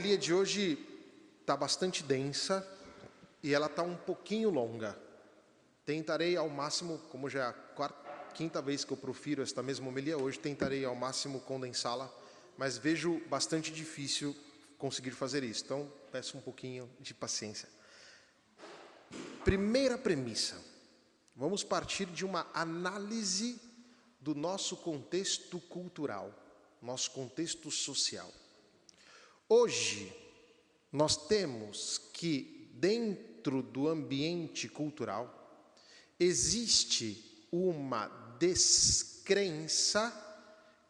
homilia de hoje está bastante densa e ela está um pouquinho longa. Tentarei ao máximo, como já é a quinta vez que eu profiro esta mesma homilia hoje, tentarei ao máximo condensá-la, mas vejo bastante difícil conseguir fazer isso. Então, peço um pouquinho de paciência. Primeira premissa. Vamos partir de uma análise do nosso contexto cultural, nosso contexto social. Hoje, nós temos que, dentro do ambiente cultural, existe uma descrença,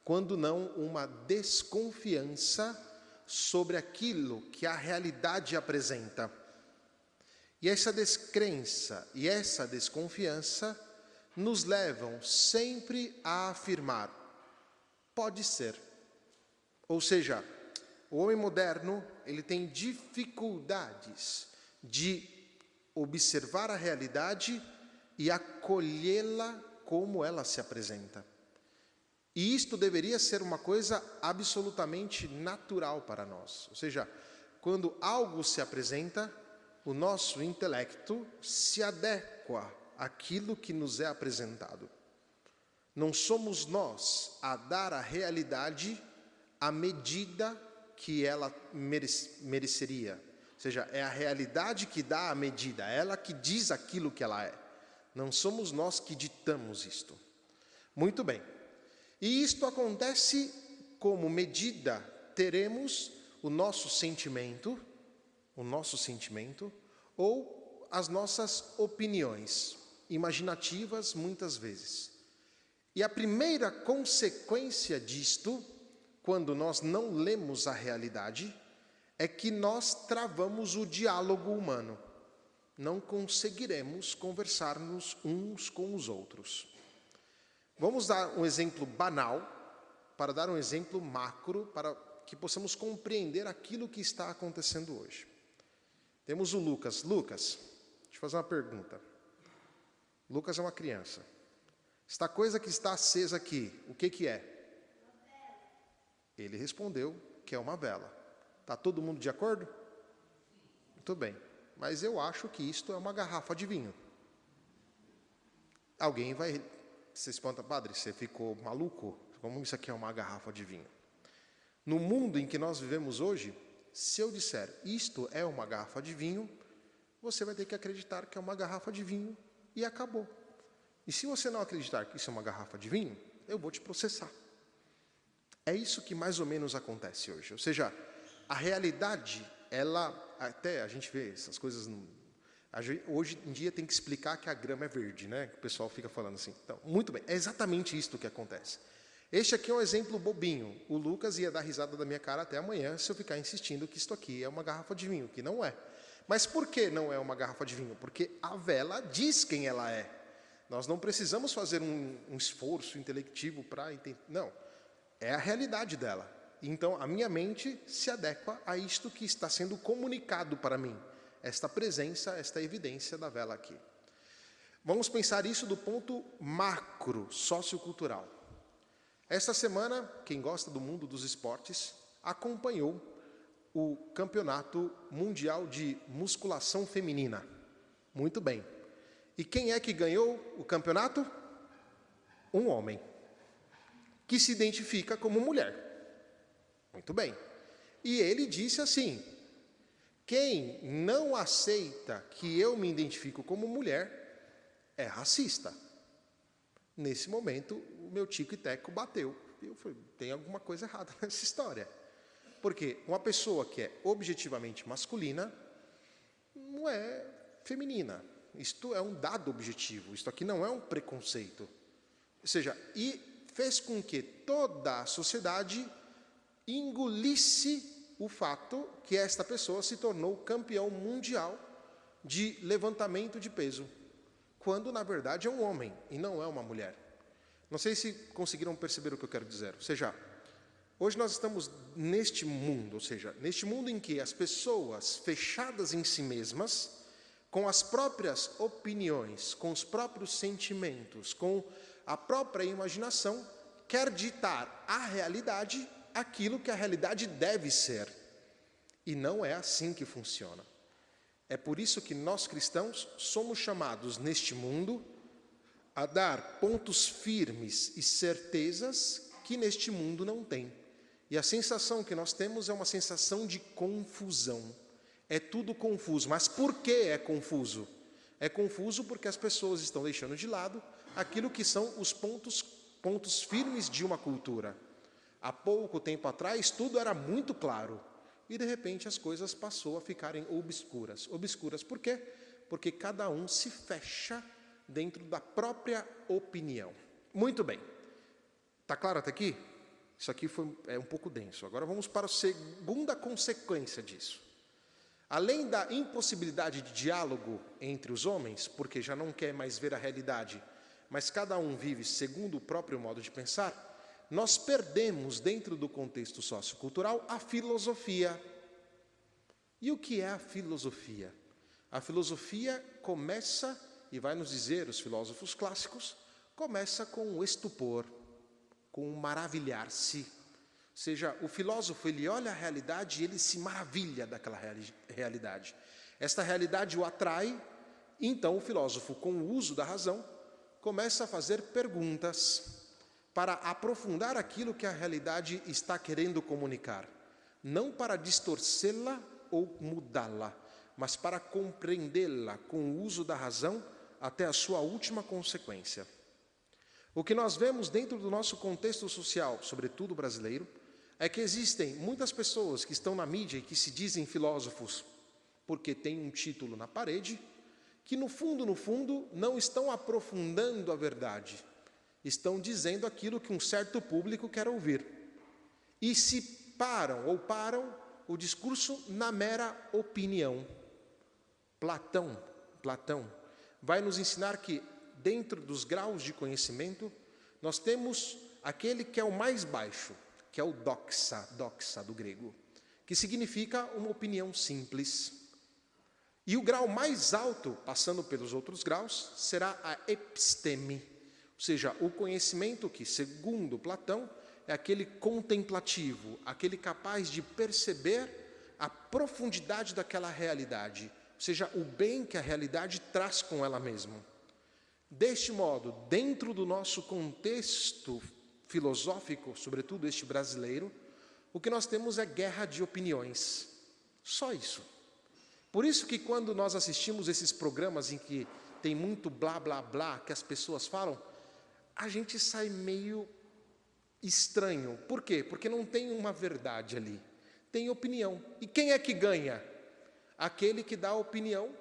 quando não uma desconfiança, sobre aquilo que a realidade apresenta. E essa descrença e essa desconfiança nos levam sempre a afirmar: pode ser. Ou seja, o homem moderno, ele tem dificuldades de observar a realidade e acolhê-la como ela se apresenta. E isto deveria ser uma coisa absolutamente natural para nós. Ou seja, quando algo se apresenta, o nosso intelecto se adequa àquilo que nos é apresentado. Não somos nós a dar à realidade a medida que ela mereceria. Ou seja, é a realidade que dá a medida, ela que diz aquilo que ela é. Não somos nós que ditamos isto. Muito bem. E isto acontece como medida, teremos o nosso sentimento ou as nossas opiniões, imaginativas muitas vezes. E a primeira consequência disto, quando nós não lemos a realidade, é que nós travamos o diálogo humano. Não conseguiremos conversarmos uns com os outros. Vamos dar um exemplo banal, para dar um exemplo macro, para que possamos compreender aquilo que está acontecendo hoje. Temos o Lucas. Lucas, deixa eu fazer uma pergunta. Lucas é uma criança. Esta coisa que está acesa aqui, o que é? Ele respondeu que é uma vela. Está todo mundo de acordo? Muito bem. Mas eu acho que isto é uma garrafa de vinho. Alguém vai se espanta, padre, você ficou maluco? Como isso aqui é uma garrafa de vinho? No mundo em que nós vivemos hoje, se eu disser isto é uma garrafa de vinho, você vai ter que acreditar que é uma garrafa de vinho e acabou. E se você não acreditar que isso é uma garrafa de vinho, eu vou te processar. É isso que mais ou menos acontece hoje. Ou seja, a realidade, ela, até a gente vê essas coisas, hoje em dia tem que explicar que a grama é verde, né? O pessoal fica falando assim. Então, muito bem, é exatamente isto que acontece. Este aqui é um exemplo bobinho. O Lucas ia dar risada da minha cara até amanhã se eu ficar insistindo que isto aqui é uma garrafa de vinho, que não é. Mas por que não é uma garrafa de vinho? Porque a vela diz quem ela é. Nós não precisamos fazer um esforço intelectivo para entender. Não, é a realidade dela. Então, a minha mente se adequa a isto que está sendo comunicado para mim. Esta presença, esta evidência da vela aqui. Vamos pensar isso do ponto macro, sociocultural. Esta semana, quem gosta do mundo dos esportes, acompanhou o Campeonato Mundial de Musculação Feminina. Muito bem. E quem é que ganhou o campeonato? Um homem, que se identifica como mulher. Muito bem. E ele disse assim: quem não aceita que eu me identifico como mulher é racista. Nesse momento, o meu tico e teco bateu. Eu falei, tem alguma coisa errada nessa história. Porque uma pessoa que é objetivamente masculina não é feminina. Isto é um dado objetivo. Isto aqui não é um preconceito. Ou seja, e fez com que toda a sociedade engolisse o fato que esta pessoa se tornou campeão mundial de levantamento de peso, quando na verdade é um homem e não é uma mulher. Não sei se conseguiram perceber o que eu quero dizer. Ou seja, hoje nós estamos neste mundo, ou seja, neste mundo em que as pessoas fechadas em si mesmas, com as próprias opiniões, com os próprios sentimentos, com a própria imaginação, quer ditar à realidade aquilo que a realidade deve ser. E não é assim que funciona. É por isso que nós cristãos somos chamados neste mundo a dar pontos firmes e certezas que neste mundo não tem. E a sensação que nós temos é uma sensação de confusão. É tudo confuso. Mas por que é confuso? É confuso porque as pessoas estão deixando de lado aquilo que são os pontos firmes de uma cultura. Há pouco tempo atrás, tudo era muito claro. E, de repente, as coisas passou a ficarem obscuras. Obscuras por quê? Porque cada um se fecha dentro da própria opinião. Muito bem. Está claro até aqui? Isso aqui é um pouco denso. Agora vamos para a segunda consequência disso. Além da impossibilidade de diálogo entre os homens, porque já não quer mais ver a realidade, mas cada um vive segundo o próprio modo de pensar, nós perdemos, dentro do contexto sociocultural, a filosofia. E o que é a filosofia? A filosofia começa, e vai nos dizer os filósofos clássicos, começa com o estupor, com o maravilhar-se. Ou seja, o filósofo, ele olha a realidade e ele se maravilha daquela realidade. Esta realidade o atrai, então o filósofo, com o uso da razão, começa a fazer perguntas para aprofundar aquilo que a realidade está querendo comunicar. Não para distorcê-la ou mudá-la, mas para compreendê-la com o uso da razão até a sua última consequência. O que nós vemos dentro do nosso contexto social, sobretudo brasileiro, é que existem muitas pessoas que estão na mídia e que se dizem filósofos porque têm um título na parede, que no fundo, não estão aprofundando a verdade. Estão dizendo aquilo que um certo público quer ouvir. E se param o discurso na mera opinião. Platão vai nos ensinar que, dentro dos graus de conhecimento, nós temos aquele que é o mais baixo, que é o doxa do grego, que significa uma opinião simples. E o grau mais alto, passando pelos outros graus, será a episteme, ou seja, o conhecimento que, segundo Platão, é aquele contemplativo, aquele capaz de perceber a profundidade daquela realidade, ou seja, o bem que a realidade traz com ela mesma. Deste modo, dentro do nosso contexto filosófico, sobretudo este brasileiro, o que nós temos é guerra de opiniões. Só isso. Por isso que quando nós assistimos esses programas em que tem muito blá, blá, blá, que as pessoas falam, a gente sai meio estranho. Por quê? Porque não tem uma verdade ali. Tem opinião. E quem é que ganha? Aquele que dá a opinião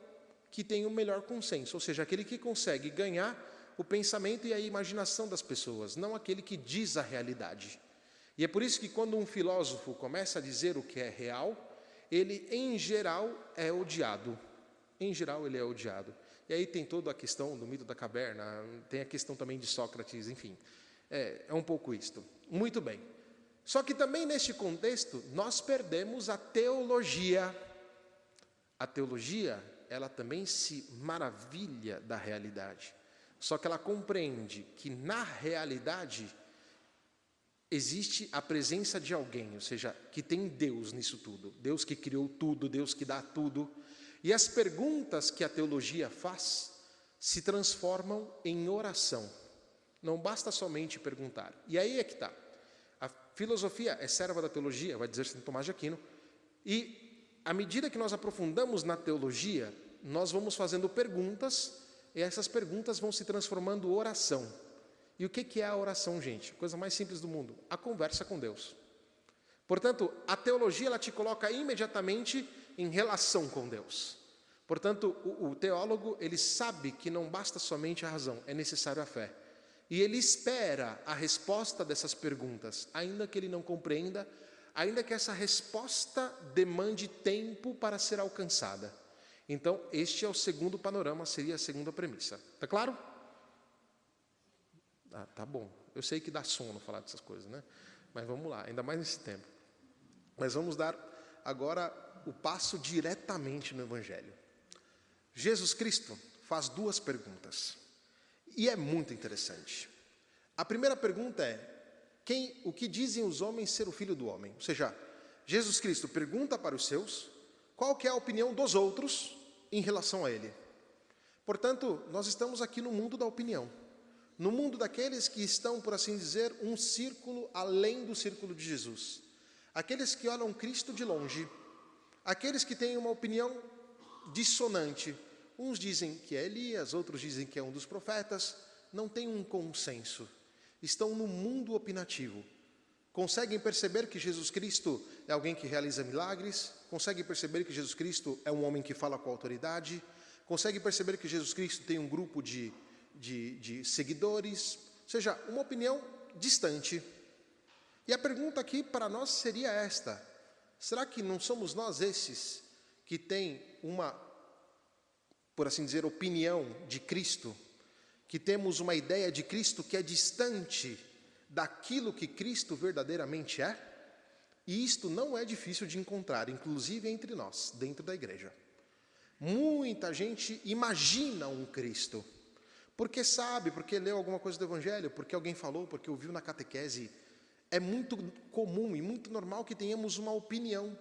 que tem o melhor consenso, ou seja, aquele que consegue ganhar o pensamento e a imaginação das pessoas, não aquele que diz a realidade. E é por isso que quando um filósofo começa a dizer o que é real, ele, em geral, é odiado. Em geral, ele é odiado. E aí tem toda a questão do mito da caverna, tem a questão também de Sócrates, enfim. É um pouco isto. Muito bem. Só que também neste contexto, nós perdemos a teologia. A teologia, ela também se maravilha da realidade. Só que ela compreende que na realidade existe a presença de alguém, ou seja, que tem Deus nisso tudo. Deus que criou tudo, Deus que dá tudo. E as perguntas que a teologia faz se transformam em oração. Não basta somente perguntar. E aí é que está. A filosofia é serva da teologia, vai dizer Santo Tomás de Aquino. E à medida que nós aprofundamos na teologia, nós vamos fazendo perguntas e essas perguntas vão se transformando em oração. E o que é a oração, gente? Coisa mais simples do mundo. A conversa com Deus. Portanto, a teologia ela te coloca imediatamente em relação com Deus. Portanto, o teólogo ele sabe que não basta somente a razão, é necessário a fé. E ele espera a resposta dessas perguntas, ainda que ele não compreenda, ainda que essa resposta demande tempo para ser alcançada. Então, este é o segundo panorama, seria a segunda premissa. Está claro? Ah, tá bom. Eu sei que dá sono falar dessas coisas, né? Mas vamos lá, ainda mais nesse tempo. Mas vamos dar agora o passo diretamente no Evangelho. Jesus Cristo faz duas perguntas. E é muito interessante. A primeira pergunta é: o que dizem os homens ser o Filho do Homem? Ou seja, Jesus Cristo pergunta para os seus qual que é a opinião dos outros em relação a ele. Portanto, nós estamos aqui no mundo da opinião, no mundo daqueles que estão, por assim dizer, um círculo além do círculo de Jesus. Aqueles que olham Cristo de longe, aqueles que têm uma opinião dissonante. Uns dizem que é Elias, outros dizem que é um dos profetas, não tem um consenso. Estão no mundo opinativo. Conseguem perceber que Jesus Cristo é alguém que realiza milagres? Conseguem perceber que Jesus Cristo é um homem que fala com autoridade? Conseguem perceber que Jesus Cristo tem um grupo de seguidores? Ou seja, uma opinião distante. E a pergunta aqui para nós seria esta: será que não somos nós esses que têm uma, por assim dizer, opinião de Cristo? Que temos uma ideia de Cristo que é distante daquilo que Cristo verdadeiramente é? E isto não é difícil de encontrar, inclusive entre nós, dentro da igreja. Muita gente imagina um Cristo, porque sabe, porque leu alguma coisa do Evangelho, porque alguém falou, porque ouviu na catequese. É muito comum e muito normal que tenhamos uma opinião,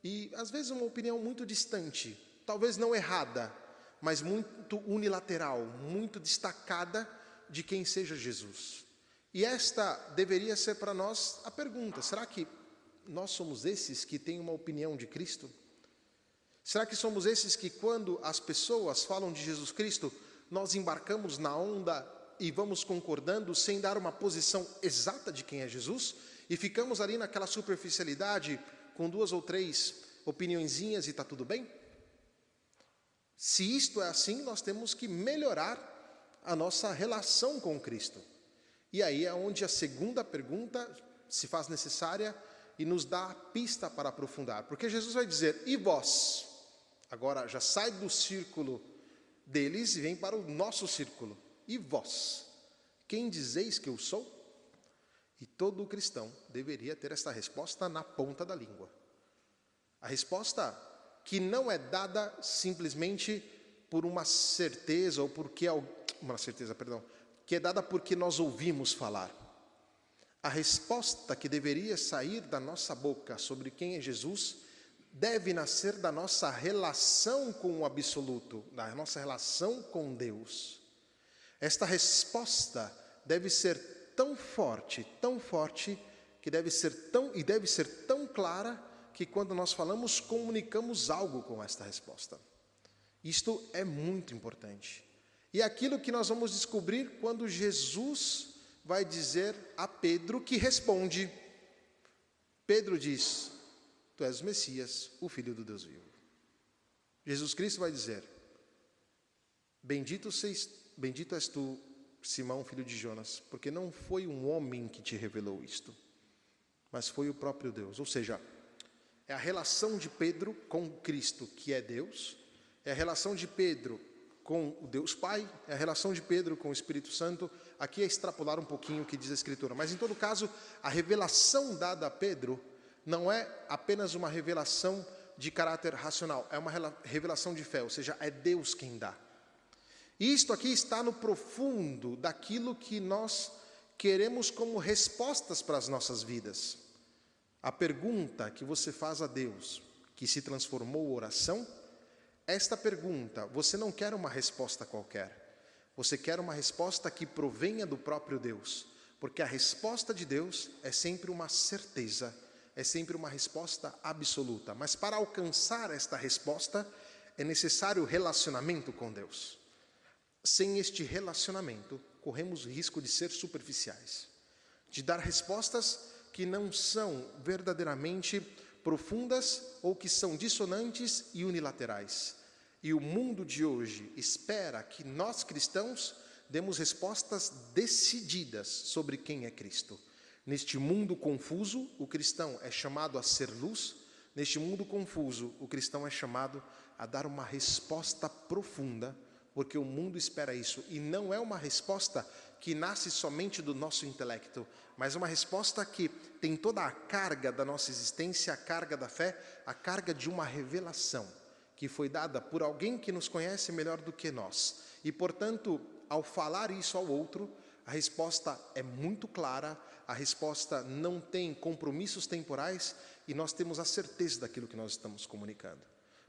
e às vezes uma opinião muito distante, talvez não errada, mas muito unilateral, muito destacada de quem seja Jesus. E esta deveria ser para nós a pergunta: será que nós somos esses que têm uma opinião de Cristo? Será que somos esses que, quando as pessoas falam de Jesus Cristo, nós embarcamos na onda e vamos concordando sem dar uma posição exata de quem é Jesus? E ficamos ali naquela superficialidade, com 2 ou 3 opiniõezinhas e está tudo bem? Se isto é assim, nós temos que melhorar a nossa relação com Cristo. E aí é onde a segunda pergunta se faz necessária e nos dá a pista para aprofundar. Porque Jesus vai dizer: e vós? Agora já sai do círculo deles e vem para o nosso círculo. E vós? Quem dizeis que eu sou? E todo cristão deveria ter esta resposta na ponta da língua. A resposta que não é dada simplesmente por uma certeza, ou porque que é dada porque nós ouvimos falar. A resposta que deveria sair da nossa boca sobre quem é Jesus deve nascer da nossa relação com o absoluto, da nossa relação com Deus. Esta resposta deve ser tão forte, que deve ser tão clara, que quando nós falamos, comunicamos algo com esta resposta. Isto é muito importante. E é aquilo que nós vamos descobrir quando Jesus vai dizer a Pedro, que responde. Pedro diz: tu és o Messias, o Filho do Deus vivo. Jesus Cristo vai dizer: bendito és tu, Simão, filho de Jonas, porque não foi um homem que te revelou isto, mas foi o próprio Deus. Ou seja, é a relação de Pedro com Cristo, que é Deus, é a relação de Pedro com o Deus Pai, é a relação de Pedro com o Espírito Santo. Aqui é extrapolar um pouquinho o que diz a Escritura, mas em todo caso, a revelação dada a Pedro não é apenas uma revelação de caráter racional, é uma revelação de fé, ou seja, é Deus quem dá. E isto aqui está no profundo daquilo que nós queremos como respostas para as nossas vidas. A pergunta que você faz a Deus, que se transformou em oração, esta pergunta, você não quer uma resposta qualquer. Você quer uma resposta que provenha do próprio Deus. Porque a resposta de Deus é sempre uma certeza, é sempre uma resposta absoluta. Mas para alcançar esta resposta, é necessário relacionamento com Deus. Sem este relacionamento, corremos o risco de ser superficiais, de dar respostas que não são verdadeiramente profundas ou que são dissonantes e unilaterais. E o mundo de hoje espera que nós cristãos demos respostas decididas sobre quem é Cristo. Neste mundo confuso, o cristão é chamado a ser luz. Neste mundo confuso, o cristão é chamado a dar uma resposta profunda, porque o mundo espera isso. E não é uma resposta que nasce somente do nosso intelecto, mas uma resposta que tem toda a carga da nossa existência, a carga da fé, a carga de uma revelação que foi dada por alguém que nos conhece melhor do que nós. E, portanto, ao falar isso ao outro, A resposta é muito clara, a resposta não tem compromissos temporais e nós temos a certeza daquilo que nós estamos comunicando.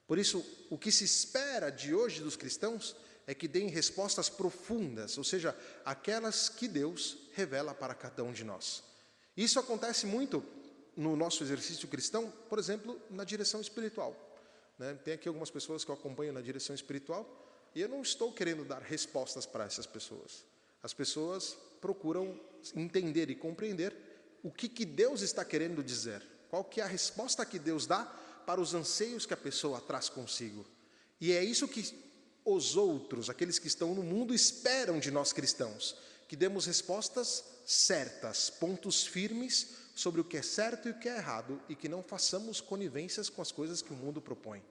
Por isso, o que se espera de hoje dos cristãos é que deem respostas profundas, ou seja, aquelas que Deus revela para cada um de nós. Isso acontece muito no nosso exercício cristão, por exemplo, na direção espiritual. Tem aqui algumas pessoas que eu acompanho na direção espiritual e eu não estou querendo dar respostas para essas pessoas. As pessoas procuram entender e compreender o que Deus está querendo dizer, qual que é a resposta que Deus dá para os anseios que a pessoa traz consigo. E é isso que os outros, aqueles que estão no mundo, esperam de nós cristãos, que demos respostas certas, pontos firmes sobre o que é certo e o que é errado, e que não façamos conivências com as coisas que o mundo propõe,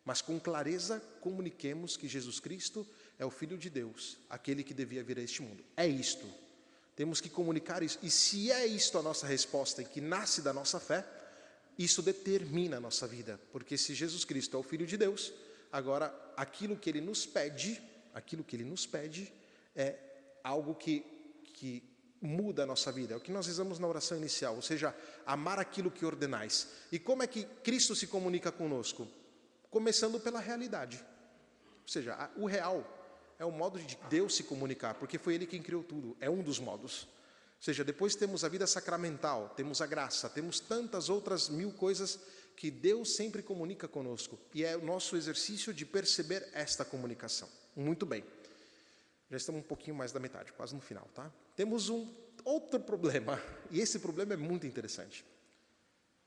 mas com clareza comuniquemos que Jesus Cristo é o Filho de Deus, aquele que devia vir a este mundo. É isto. Temos que comunicar isso. E se é isto a nossa resposta e que nasce da nossa fé, isso determina a nossa vida. Porque se Jesus Cristo é o Filho de Deus, agora aquilo que Ele nos pede é algo que muda a nossa vida. É o que nós rezamos na oração inicial, ou seja, amar aquilo que ordenais. E como é que Cristo se comunica conosco? Começando pela realidade. Ou seja, o real é o modo de Deus se comunicar, porque foi Ele quem criou tudo, é um dos modos. Ou seja, depois temos a vida sacramental, temos a graça, temos tantas outras mil coisas que Deus sempre comunica conosco. E é o nosso exercício de perceber esta comunicação. Muito bem. Já estamos um pouquinho mais da metade, quase no final, tá? Temos um outro problema, e esse problema é muito interessante.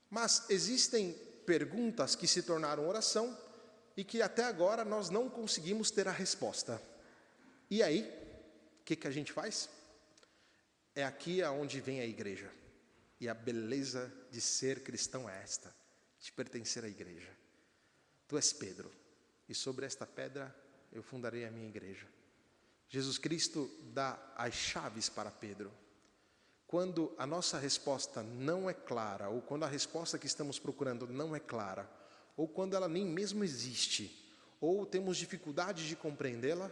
Mas existem perguntas que se tornaram oração e que até agora nós não conseguimos ter a resposta. E aí, o que a gente faz? É aqui aonde vem a igreja. E a beleza de ser cristão é esta, de pertencer à igreja. Tu és Pedro, e sobre esta pedra eu fundarei a minha igreja. Jesus Cristo dá as chaves para Pedro. Quando a nossa resposta não é clara, ou quando a resposta que estamos procurando não é clara, ou quando ela nem mesmo existe, ou temos dificuldade de compreendê-la,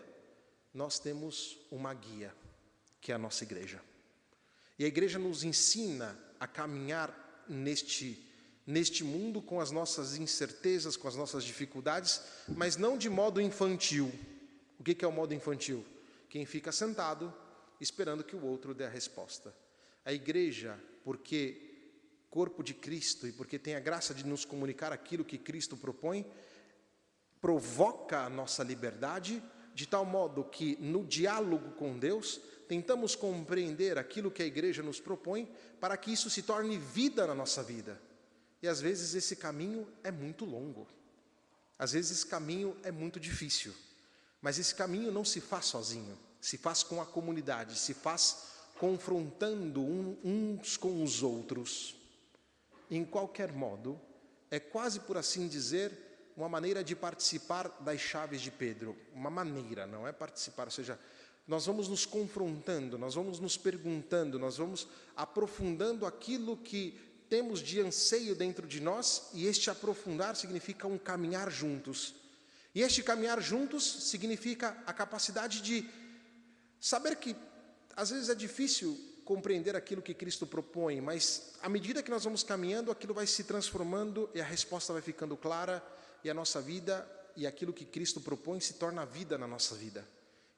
nós temos uma guia, que é a nossa igreja. E a igreja nos ensina a caminhar neste mundo com as nossas incertezas, com as nossas dificuldades, mas não de modo infantil. O que é o modo infantil? Quem fica sentado esperando que o outro dê a resposta. A igreja, porque corpo de Cristo e porque tem a graça de nos comunicar aquilo que Cristo propõe, provoca a nossa liberdade, de tal modo que no diálogo com Deus, tentamos compreender aquilo que a igreja nos propõe para que isso se torne vida na nossa vida. E às vezes esse caminho é muito longo. Às vezes esse caminho é muito difícil. Mas esse caminho não se faz sozinho, se faz com a comunidade, se faz confrontando uns com os outros. Em qualquer modo, é quase por assim dizer, uma maneira de participar das chaves de Pedro. Uma maneira, não é participar, ou seja, nós vamos nos confrontando, nós vamos nos perguntando, nós vamos aprofundando aquilo que temos de anseio dentro de nós, e este aprofundar significa um caminhar juntos. E este caminhar juntos significa a capacidade de saber que às vezes é difícil compreender aquilo que Cristo propõe, mas à medida que nós vamos caminhando, aquilo vai se transformando e a resposta vai ficando clara, e a nossa vida e aquilo que Cristo propõe se torna vida na nossa vida.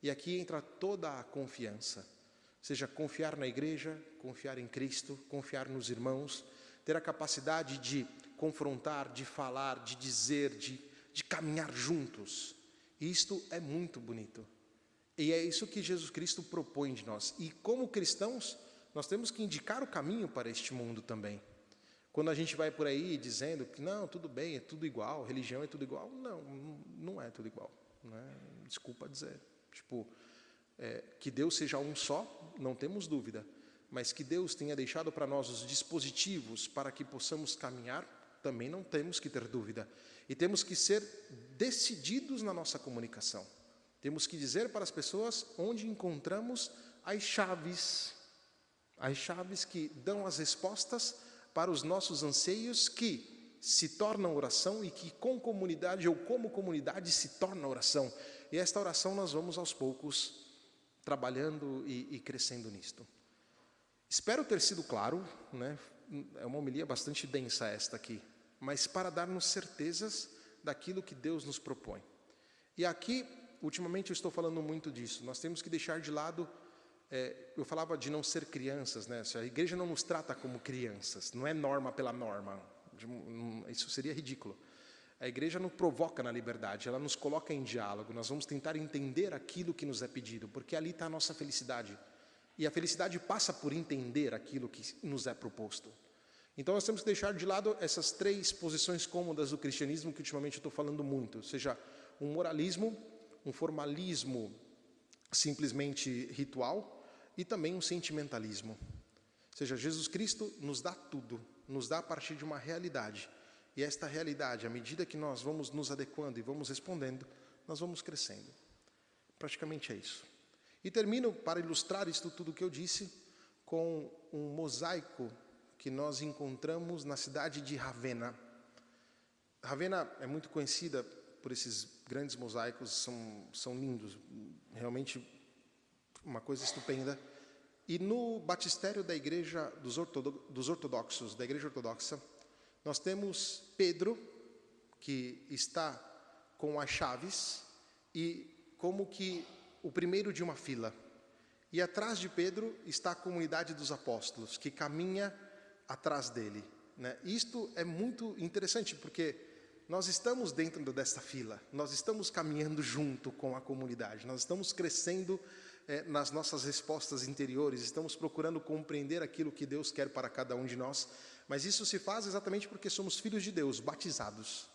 E aqui entra toda a confiança, ou seja, confiar na igreja, confiar em Cristo, confiar nos irmãos, ter a capacidade de confrontar, de falar, de dizer, de caminhar juntos. E isto é muito bonito. E é isso que Jesus Cristo propõe de nós. E como cristãos, nós temos que indicar o caminho para este mundo também. Quando a gente vai por aí dizendo que não, tudo bem, é tudo igual, religião é tudo igual. Não é tudo igual. Não é? Desculpa dizer. Que Deus seja um só, não temos dúvida. Mas que Deus tenha deixado para nós os dispositivos para que possamos caminhar, também não temos que ter dúvida. E temos que ser decididos na nossa comunicação. Temos que dizer para as pessoas onde encontramos as chaves que dão as respostas para os nossos anseios, que se tornam oração e que com comunidade ou como comunidade se torna oração. E esta oração nós vamos aos poucos trabalhando e crescendo nisto. Espero ter sido claro, né? É uma homilia bastante densa esta aqui, mas para dar-nos certezas daquilo que Deus nos propõe. E aqui, ultimamente, eu estou falando muito disso. Nós temos que deixar de lado, eu falava de não ser crianças, né? A igreja não nos trata como crianças, não é norma pela norma, isso seria ridículo. A igreja nos provoca na liberdade, ela nos coloca em diálogo, nós vamos tentar entender aquilo que nos é pedido, porque ali está a nossa felicidade. E a felicidade passa por entender aquilo que nos é proposto. Então nós temos que deixar de lado essas 3 posições cômodas do cristianismo que ultimamente eu estou falando muito, ou seja, um moralismo, um formalismo simplesmente ritual e também um sentimentalismo. Ou seja, Jesus Cristo nos dá tudo, nos dá a partir de uma realidade. E esta realidade, à medida que nós vamos nos adequando e vamos respondendo, nós vamos crescendo. Praticamente é isso. E termino, para ilustrar isto tudo que eu disse, com um mosaico que nós encontramos na cidade de Ravenna. Ravenna é muito conhecida por esses grandes mosaicos, são lindos, realmente uma coisa estupenda. E no batistério da igreja dos ortodoxos, da igreja ortodoxa, nós temos Pedro, que está com as chaves e como que o primeiro de uma fila. E atrás de Pedro está a comunidade dos apóstolos, que caminha atrás dele, né? Isto é muito interessante, porque nós estamos dentro desta fila, nós estamos caminhando junto com a comunidade, nós estamos crescendo nas nossas respostas interiores, estamos procurando compreender aquilo que Deus quer para cada um de nós, mas isso se faz exatamente porque somos filhos de Deus, batizados,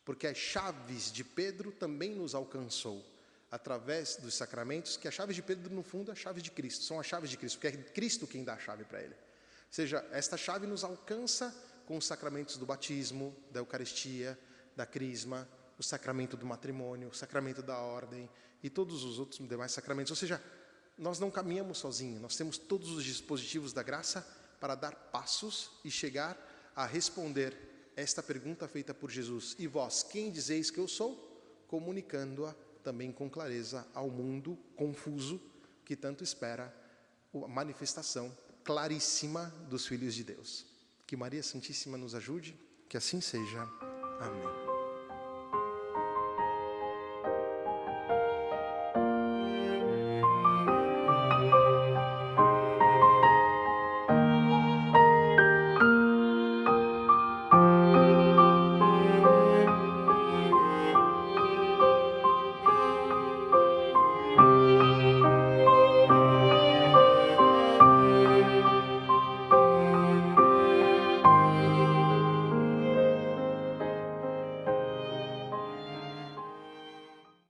porque as chaves de Pedro também nos alcançou, através dos sacramentos, que as chaves de Pedro, no fundo, é a chave de Cristo, são as chaves de Cristo, porque é Cristo quem dá a chave para ele. Ou seja, esta chave nos alcança com os sacramentos do batismo, da Eucaristia, da Crisma, o sacramento do matrimônio, o sacramento da ordem e todos os outros demais sacramentos. Ou seja, nós não caminhamos sozinhos, nós temos todos os dispositivos da graça para dar passos e chegar a responder esta pergunta feita por Jesus. E vós, quem dizeis que eu sou? Comunicando-a também com clareza ao mundo confuso que tanto espera a manifestação claríssima dos filhos de Deus. Que Maria Santíssima nos ajude, que assim seja. Amém.